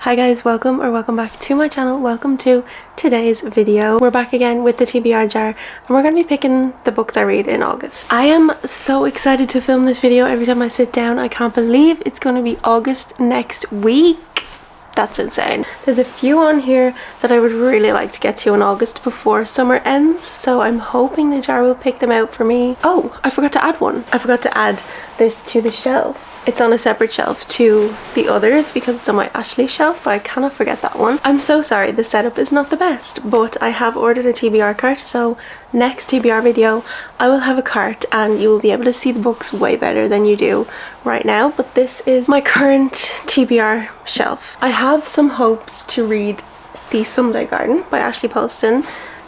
Hi guys, welcome back to my channel. Welcome to today's video. We're back again with the TBR jar and we're going to be picking the books I read in August. I am so excited to film this video. Every time I sit down, I can't believe it's going to be August next week. That's insane. There's a few on here that I would really like to get to in August before summer ends, so I'm hoping the jar will pick them out for me. Oh, I forgot to add one. I forgot to add this to the shelf. It's on a separate shelf to the others because it's on my Ashley shelf, but I cannot forget that one. I'm so sorry, the setup is not the best, but I have ordered a TBR cart, so next TBR video I will have a cart and you will be able to see the books way better than you do right now. But this is my current TBR shelf. I have some hopes to read The Sunday Garden by Ashley Poston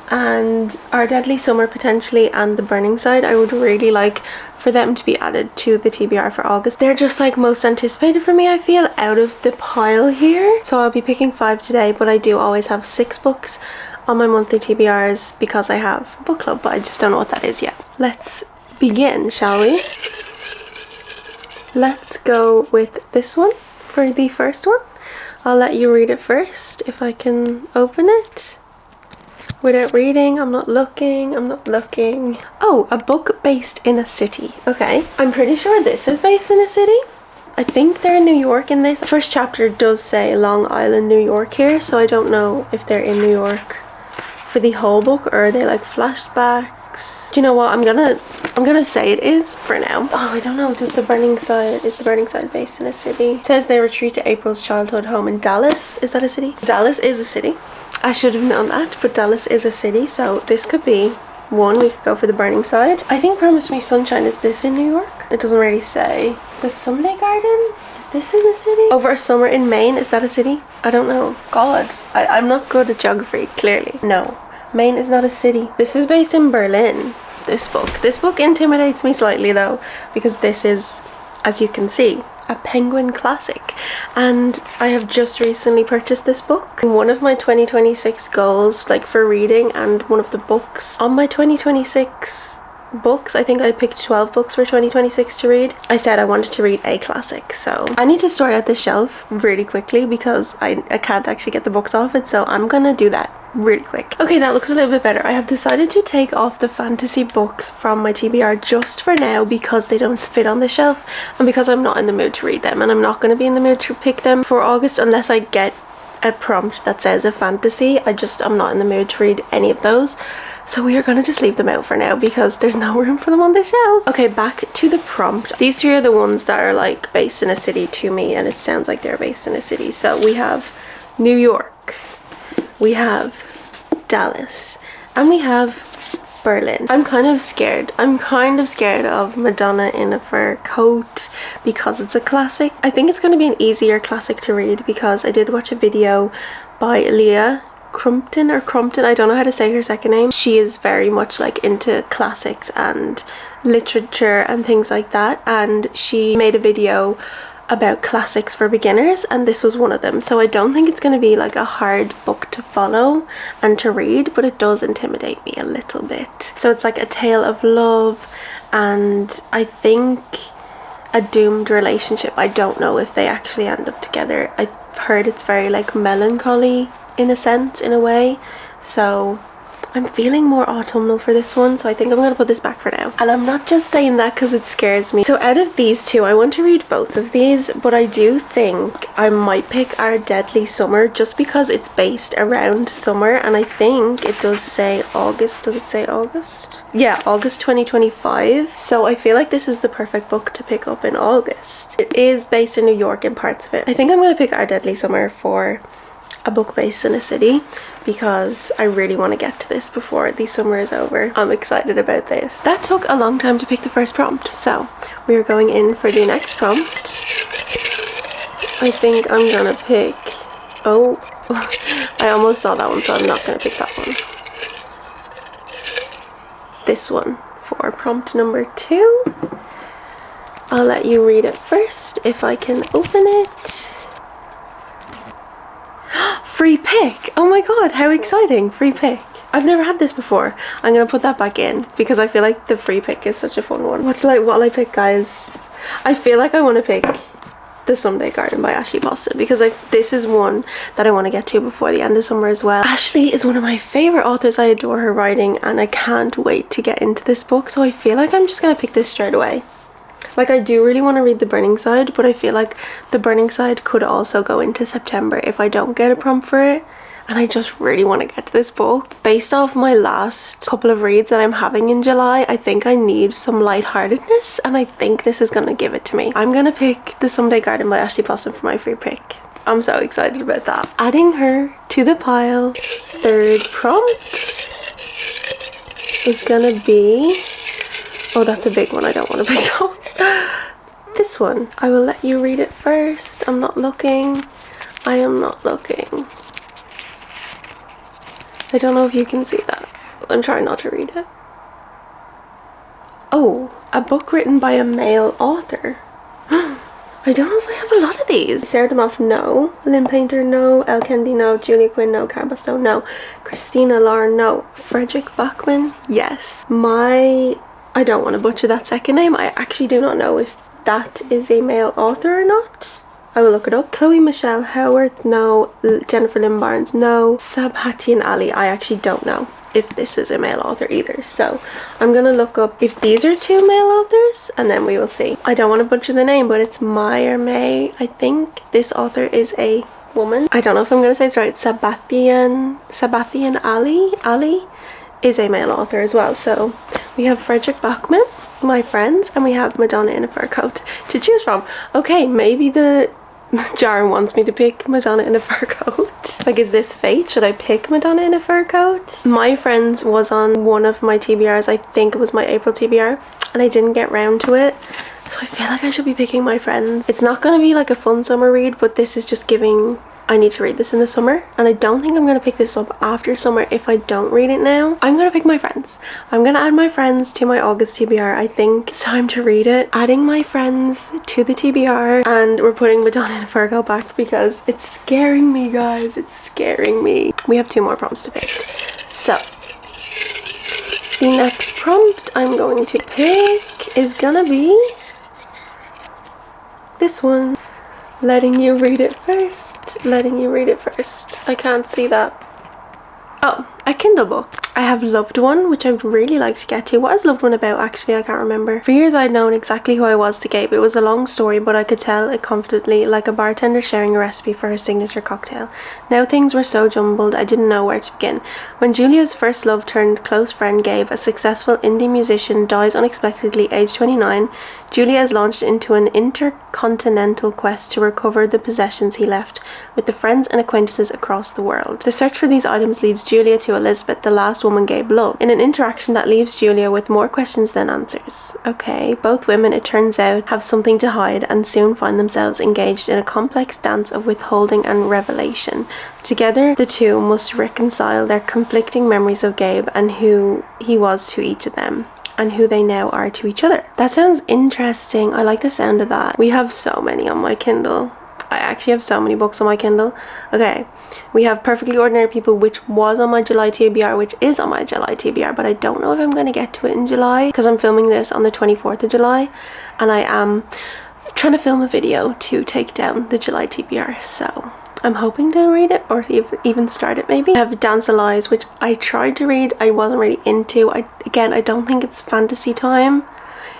and Our Deadly Summer potentially, and The Burning Side. I would really like for them to be added to the TBR for August. They're just like most anticipated for me, I feel, out of the pile here. So I'll be picking 5 today, but I do always have 6 books on my monthly TBRs because I have book club, but I just don't know what that is yet. Let's begin, shall we? Let's go with this one for the first one. I'll let you read it first if I can open it. Without reading, I'm not looking. Oh, a book based in a city. Okay, I'm pretty sure this is based in a city. I think they're in New York in this. The first chapter does say Long Island, New York here, so I don't know if they're in New York for the whole book or are they like flashbacks. Do you know what? I'm gonna say it is for now. Oh, I don't know. Is the Burning Side based in a city? It says they retreat to April's childhood home in Dallas. Is that a city? Dallas is a city. I should have known that, but Dallas is a city, so this could be one. We could go for The Burning Side. I think Promise Me Sunshine, is this in New York? It doesn't really say. The Sunday Garden? Is this in the city? Over a Summer in Maine, is that a city? I don't know. God, I'm not good at geography, clearly. No, Maine is not a city. This is based in Berlin, this book. This book intimidates me slightly though, because this is, as you can see, a Penguin classic, and I have just recently purchased this book. One of my 2026 goals, like for reading, and one of the books on my 2026 books, I think I picked 12 books for 2026 to read. I said I wanted to read a classic, so I need to sort out the shelf really quickly because I can't actually get the books off it, so I'm gonna do that really quick. Okay, that looks a little bit better. I have decided to take off the fantasy books from my TBR just for now because they don't fit on the shelf and because I'm not in the mood to read them, and I'm not going to be in the mood to pick them for August unless I get a prompt that says a fantasy. I'm not in the mood to read any of those, so we are going to just leave them out for now because there's no room for them on the shelf. Okay, back to the prompt. These 3 are the ones that are like based in a city to me, and it sounds like they're based in a city. So we have New York, we have Dallas, and we have Berlin. I'm kind of scared of Madonna in a fur coat because it's a classic. I think it's going to be an easier classic to read because I did watch a video by Leah Crumpton, I don't know how to say her second name. She is very much like into classics and literature and things like that, and she made a video about classics for beginners and this was one of them. So I don't think it's going to be like a hard book to follow and to read, but it does intimidate me a little bit. So it's like a tale of love and I think a doomed relationship. I don't know if they actually end up together. I've heard it's very like melancholy in a sense, in a way, so I'm feeling more autumnal for this one, so I think I'm going to put this back for now. And I'm not just saying that because it scares me. So out of these 2, I want to read both of these, but I do think I might pick Our Deadly Summer just because it's based around summer, and I think it does say August. Does it say August? Yeah, August 2025. So I feel like this is the perfect book to pick up in August. It is based in New York in parts of it. I think I'm going to pick Our Deadly Summer for a book based in a city because I really want to get to this before the summer is over. I'm excited about this. That took a long time to pick the first prompt, so we are going in for the next prompt. I think I'm gonna pick, oh, I almost saw that one, so I'm not gonna pick that one. This one for prompt number 2. I'll let you read it first if I can open it. Free pick! Oh my god, how exciting! Free pick. I've never had this before. I'm gonna put that back in because I feel like the free pick is such a fun one. What'll I pick, guys? I feel like I want to pick The Someday Garden by Ashley Boston, because this is one that I want to get to before the end of summer as well. Ashley is one of my favorite authors. I adore her writing and I can't wait to get into this book, so I feel like I'm just gonna pick this straight away. Like, I do really want to read The Burning Side, but I feel like The Burning Side could also go into September if I don't get a prompt for it. And I just really want to get to this book. Based off my last couple of reads that I'm having in July, I think I need some lightheartedness, and I think this is going to give it to me. I'm going to pick The Someday Garden by Ashley Boston for my free pick. I'm so excited about that. Adding her to the pile. Third prompt is going to be... oh, that's a big one. I don't want to pick up. This one. I will let you read it first. I'm not looking. I am not looking. I don't know if you can see that. I'm trying not to read it. Oh, a book written by a male author. I don't know if I have a lot of these. Sarah Demoff, no. Lynn Painter, no. Elle Kennedy, no. Julia Quinn, no. Carbasto, no. Christina Lauren, no. Frederick Bachman, yes. I don't want to butcher that second name. I actually do not know if that is a male author or not. I will look it up. Chloe Michelle Howarth, no. Jennifer Lynn Barnes, no. Sabhatian Ali, I actually don't know if this is a male author either. So I'm going to look up if these are two male authors and then we will see. I don't want to butcher the name, but it's Mai or May. I think this author is a woman. I don't know if I'm going to say it's right. Sabhatian Ali is a male author as well. So we have Frederick Bachman, my friends, and we have Madonna in a Fur Coat to choose from. Okay, maybe the jar wants me to pick Madonna in a Fur Coat. Like, is this fate? Should I pick Madonna in a Fur Coat? My Friends was on one of my TBRs. I think it was my April TBR, and I didn't get round to it. So I feel like I should be picking My Friends. It's not going to be like a fun summer read, but this is just giving... I need to read this in the summer, and I don't think I'm going to pick this up after summer if I don't read it now. I'm going to pick My Friends. I'm going to add My Friends to my August TBR. I think it's time to read it. Adding My Friends to the TBR, and we're putting Madonna and Virgo back because it's scaring me, guys. It's scaring me. We have 2 more prompts to pick. So the next prompt I'm going to pick is gonna be this one. Letting you read it first. Letting you read it first. I can't see that. Oh, a Kindle book. I have Loved One, which I would really like to get to. What is Loved One about, actually? I can't remember. For years I'd known exactly who I was to Gabe. It was a long story, but I could tell it confidently, like a bartender sharing a recipe for her signature cocktail. Now things were so jumbled, I didn't know where to begin. When Julia's first love turned close friend Gabe, a successful indie musician, dies unexpectedly aged 29, Julia is launched into an intercontinental quest to recover the possessions he left, with the friends and acquaintances across the world. The search for these items leads Julia to Elizabeth, the last woman Gabe loved, in an interaction that leaves Julia with more questions than answers. Okay, both women, it turns out, have something to hide and soon find themselves engaged in a complex dance of withholding and revelation. Together, the two must reconcile their conflicting memories of Gabe and who he was to each of them, and who they now are to each other. That sounds interesting. I like the sound of that. We have so many on my Kindle. I actually have so many books on my Kindle. Okay, we have Perfectly Ordinary People, which was on my July TBR, which is on my July TBR, but I don't know if I'm going to get to it in July because I'm filming this on the 24th of July and I am trying to film a video to take down the July TBR, so I'm hoping to read it or even start it maybe. I have Dance of Lies, which I tried to read. I wasn't really into. I don't think it's fantasy time.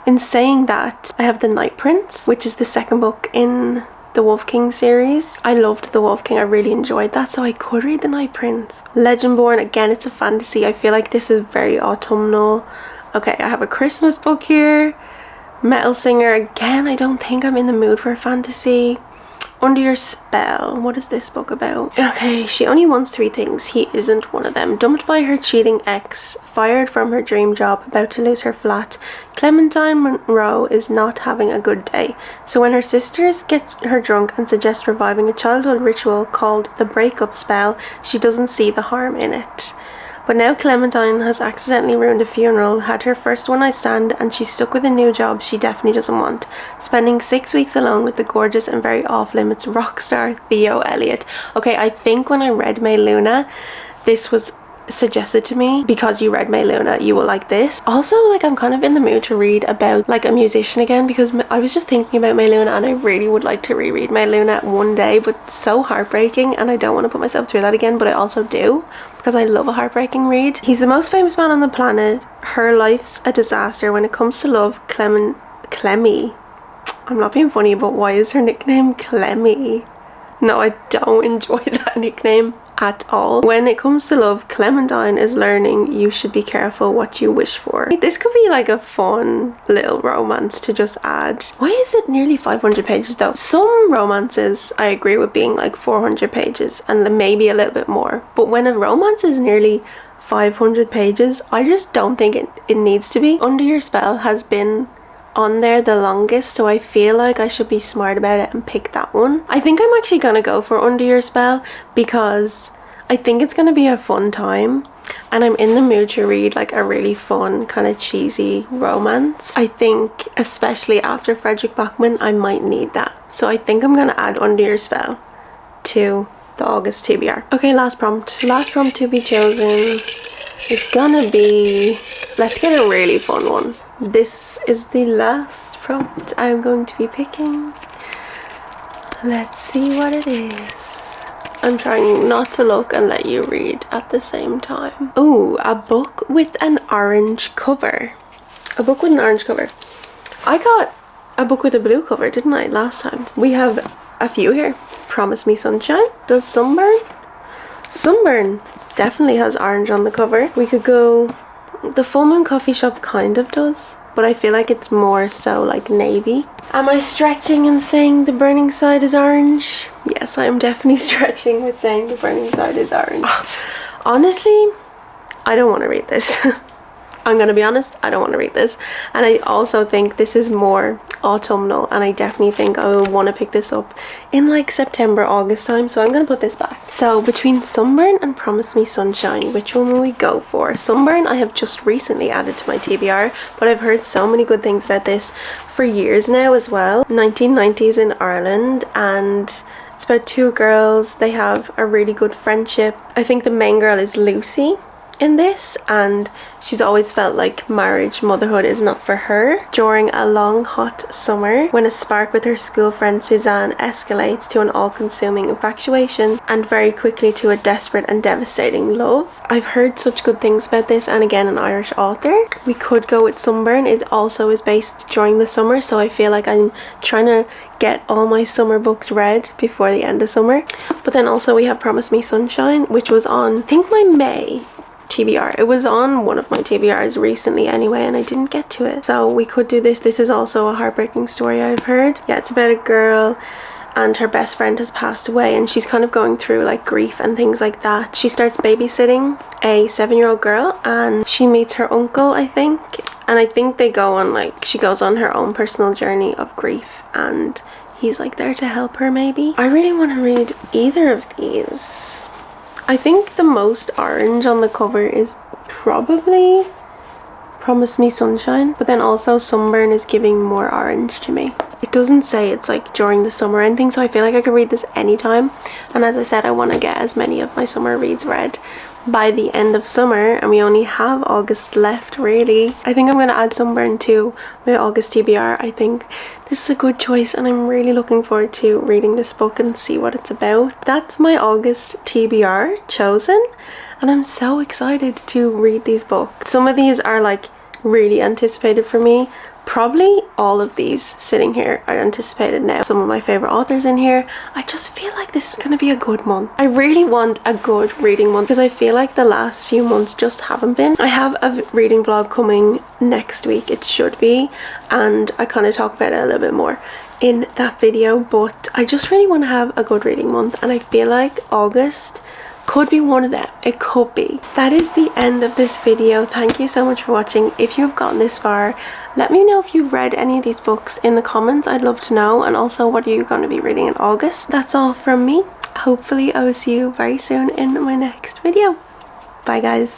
In saying that, I have The Night Prince, which is the second book in the Wolf King series. I loved the Wolf King. I really enjoyed that, so I could read The Night Prince. Legendborn, again, it's a fantasy. I feel like this is very autumnal. Okay, I have a Christmas book here. Metal Singer, again, I don't think I'm in the mood for a fantasy. Under Your Spell, what is this book about? Okay, she only wants 3 things. He isn't one of them. Dumped by her cheating ex, fired from her dream job, about to lose her flat, Clementine Monroe is not having a good day. So when her sisters get her drunk and suggest reviving a childhood ritual called the breakup spell, she doesn't see the harm in it. But now Clementine has accidentally ruined a funeral, had her first one-night stand, and she's stuck with a new job she definitely doesn't want, spending 6 weeks alone with the gorgeous and very off-limits rock star Theo Elliott. Okay, I think when I read May Luna, this was suggested to me, because you read May Luna, you will like this. Also, like, I'm kind of in the mood to read about like a musician again, because I was just thinking about May Luna and I really would like to reread May Luna one day, but it's so heartbreaking and I don't want to put myself through that again, but I also do, because I love a heartbreaking read. He's the most famous man on the planet. Her life's a disaster. When it comes to love, Clemmy. I'm not being funny, but why is her nickname Clemmy? No, I don't enjoy that nickname at all. When it comes to love, Clementine is learning you should be careful what you wish for. This could be like a fun little romance to just add. Why is it nearly 500 pages though? Some romances I agree with being like 400 pages and maybe a little bit more, but when a romance is nearly 500 pages, I just don't think it needs to be. Under Your Spell has been on there the longest, so I feel like I should be smart about it and pick that one. I think I'm actually gonna go for Under Your Spell because I think it's gonna be a fun time and I'm in the mood to read like a really fun kind of cheesy romance. I think especially after Frederick Bachman I might need that, so I think I'm gonna add Under Your Spell to the August TBR. Okay, last prompt to be chosen is gonna be, let's get a really fun one. This is the last prompt I'm going to be picking. Let's see what it is. I'm trying not to look and let you read at the same time. Oh, a book with an orange cover. A book with an orange cover. I got a book with a blue cover, didn't I, last time? We have a few here. Promise Me Sunshine. Does Sunburn? Sunburn definitely has orange on the cover. We could go... The Full Moon Coffee Shop kind of does, but I feel like it's more so like navy. Am I stretching and saying The Burning Side is orange? Yes, I am definitely stretching with saying The Burning Side is orange. Honestly, I don't want to read this. I'm gonna be honest, I don't want to read this. And I also think this is more autumnal, and I definitely think I will want to pick this up in like September, August time, so I'm gonna put this back. So between Sunburn and Promise Me Sunshine, which one will we go for? Sunburn I have just recently added to my TBR, but I've heard so many good things about this for years now as well. 1990s in Ireland, and it's about two girls. They have a really good friendship. I think the main girl is Lucy in this, and she's always felt like motherhood is not for her. During a long hot summer, when a spark with her school friend Suzanne escalates to an all-consuming infatuation and very quickly to a desperate and devastating love. I've heard such good things about this, and again an Irish author. We could go with Sunburn. It also is based during the summer, so I feel like I'm trying to get all my summer books read before the end of summer. But then also we have Promise Me Sunshine, which was on, I think, my May TBR. It was on one of my TBRs recently anyway, and I didn't get to it, so we could do this. This is also a heartbreaking story, I've heard. Yeah, it's about a girl and her best friend has passed away, and she's kind of going through like grief and things like that. She starts babysitting a 7-year-old girl, and she meets her uncle, I think, and I think they go on like, she goes on her own personal journey of grief, and he's like there to help her maybe. I really want to read either of these. I think the most orange on the cover is probably Promise Me Sunshine, but then also Sunburn is giving more orange to me. It doesn't say it's like during the summer or anything, so I feel like I could read this anytime. And as I said, I want to get as many of my summer reads read by the end of summer, and we only have August left really. I think I'm going to add Sunburn to my August TBR. I think this is a good choice, and I'm really looking forward to reading this book and see what it's about. That's my August TBR chosen, and I'm so excited to read these books. Some of these are like really anticipated for me. Probably all of these sitting here are anticipated now. Some of my favorite authors in here. I just feel like this is going to be a good month. I really want a good reading month because I feel like the last few months just haven't been. I have a reading vlog coming next week, it should be, and I kind of talk about it a little bit more in that video, but I just really want to have a good reading month, and I feel like August could be one of them. It could be. That is the end of this video. Thank you so much for watching. If you've gotten this far, let me know if you've read any of these books in the comments. I'd love to know. And also, what are you going to be reading in August? That's all from me. Hopefully I will see you very soon in my next video. Bye guys.